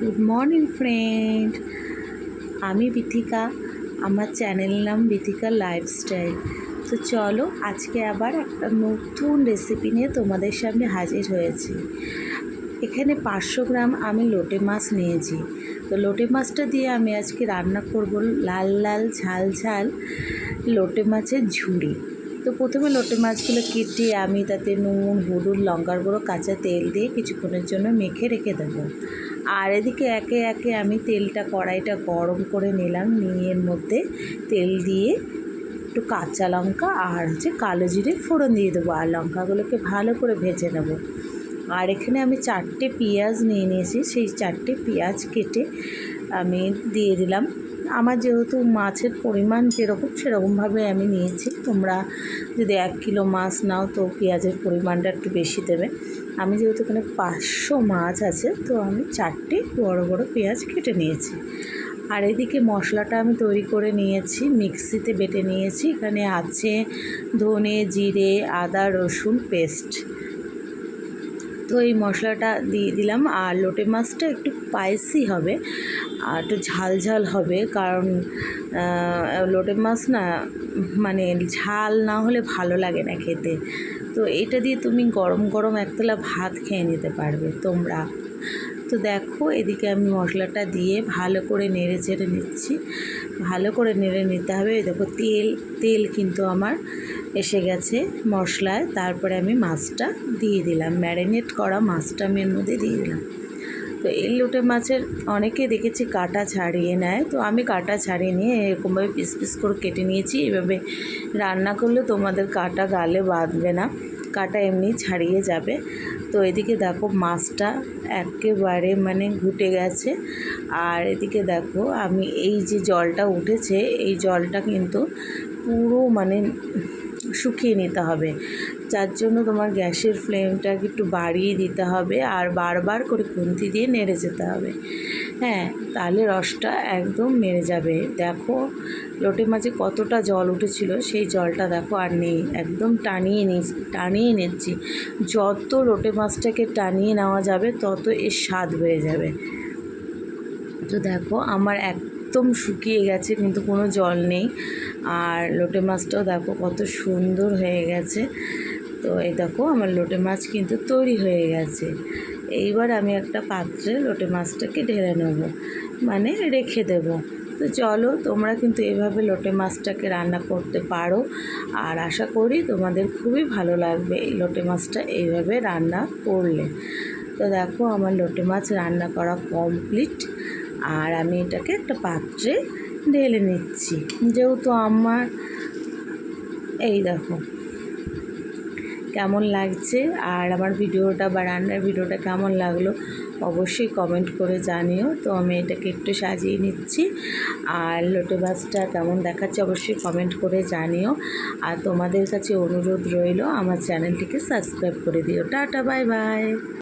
Good morning friend, আমি বিথিকা। আমার চ্যানেলের নাম বিথিকা লাইফস্টাইল। তো চলো, আজকে আবার একটা নতুন রেসিপি নিয়ে তোমাদের সামনে হাজির হয়েছি। এখানে 500 গ্রাম আমি লোটে মাছ নিয়েছি। তো লোটে মাছটা দিয়ে আমি আজকে রান্না করব লাল লাল ঝাল ঝাল লোটে মাছের ঝুড়ি। তো প্রথমে লোটে মাছগুলো কেটে আমি তাতে নুন, হলুদ, লঙ্কার গুঁড়ো, কাঁচা তেল দিয়ে কিছুক্ষণের জন্য মেখে রেখে দেবো। আর এদিকে একে একে আমি কড়াইটা গরম করে নিলাম। নিয়ে এর মধ্যে তেল দিয়ে একটু কাঁচা লঙ্কা আর কালো জিরে ফোড়ন দিয়ে দেবো, আর লঙ্কাগুলোকে ভালো করে ভেজে নেব। আর এখানে আমি 4টে পেঁয়াজ নিয়ে নিয়েছি, সেই 4টে পেঁয়াজ কেটে আমি দিয়ে দিলাম। আমার যেহেতু মাছের পরিমাণ যেরকম সেরকমভাবে আমি নিয়েছি। তোমরা যদি 1 কিলো মাছ নাও তো পেঁয়াজের পরিমাণটা একটু বেশি দেবে। আমি যেহেতু এখানে 500 মাছ আছে, তো আমি 4টে বড় বড় পেঁয়াজ কেটে নিয়েছি। আর এদিকে মশলাটা আমি তৈরি করে নিয়েছি, মিক্সিতে বেটে নিয়েছি। এখানে আছে ধনে, জিরে, আদা, রসুন পেস্ট। তো এই মশলাটা দিয়ে দিলাম। আর লোটে মাছটা একটু স্পাইসি হবে আর একটু ঝাল ঝাল হবে, কারণ লোটে মাছ না মানে ঝাল না হলে ভালো লাগে না খেতে। তো এটা দিয়ে তুমি গরম গরম একতলা ভাত খেয়ে নিতে পারবে তোমরা। তো দেখো, এদিকে আমি মশলাটা দিয়ে ভালো করে নেড়ে চেড়ে নিচ্ছি। ভালো করে নেড়ে নিতে হবে। দেখো তেল কিন্তু আমার এসে গেছে মশলায়। তারপরে আমি মাছটা দিয়ে দিলাম, ম্যারিনেট করা মাছটা আমি এর মধ্যে দিয়ে দিলাম। তো এই লোটে মাছের অনেকে দেখেছি কাঁটা ছাড়িয়ে নেয়, তো আমি কাঁটা ছাড়িয়ে নিয়ে এরকমভাবে পিস পিস করে কেটে নিয়েছি। এভাবে রান্না করলে তোমাদের কাঁটা গালে বাঁধবে না, কাঁটা এমনি ছাড়িয়ে যাবে। তো এদিকে দেখো মাছটা একেবারে ঘুটে গেছে। আর এদিকে দেখো আমি এই যে জলটা উঠেছে, এই জলটা কিন্তু পুরো শুকিয়ে নিতে হবে। যার জন্য তোমার গ্যাসের ফ্লেমটাকে একটু বাড়িয়ে দিতে হবে আর বারবার করে খুন্তি দিয়ে নেড়ে যেতে হবে। হ্যাঁ, তাহলে রসটা একদম মেরে যাবে। দেখো লোটে মাছে কতটা জল উঠেছিল, সেই জলটা দেখো আর নেই, একদম টানিয়ে নিচ্ছি। যত লোটে মাছটাকে টানিয়ে নেওয়া যাবে তত এর স্বাদ বেড়ে যাবে। তো দেখো আমার একদম শুকিয়ে গেছে, কিন্তু কোনো জল নেই। আর লোটে মাছটাও দেখো কত সুন্দর হয়ে গেছে। তো এই দেখো আমার লোটে মাছ কিন্তু তৈরি হয়ে গেছে। এইবার আমি একটা পাত্রে লোটে মাছটাকে ঢেলে নেব, রেখে দেব। তো চলো, তোমরা কিন্তু এভাবে লোটে মাছটাকে রান্না করতে পারো। আর আশা করি তোমাদের খুবই ভালো লাগবে এই লোটে মাছটা এইভাবে রান্না করলে। তো দেখো আমার লোটে মাছ রান্না করা কমপ্লিট। আর আমি এটাকে একটা পাত্রে ঢেলে নিচ্ছি। যেহেতু আমার এই দেখো কেমন লাগছে, আর আমার ভিডিওটা বা রান্নার ভিডিওটা কেমন লাগলো অবশ্যই কমেন্ট করে জানিও। তো আমি এটাকে একটু সাজিয়ে নিচ্ছি। আর লোটে মাছটা কেমন দেখাচ্ছে অবশ্যই কমেন্ট করে জানিও। আর তোমাদের কাছে অনুরোধ রইল আমার চ্যানেলটিকে সাবস্ক্রাইব করে দিও। Tata, bye bye.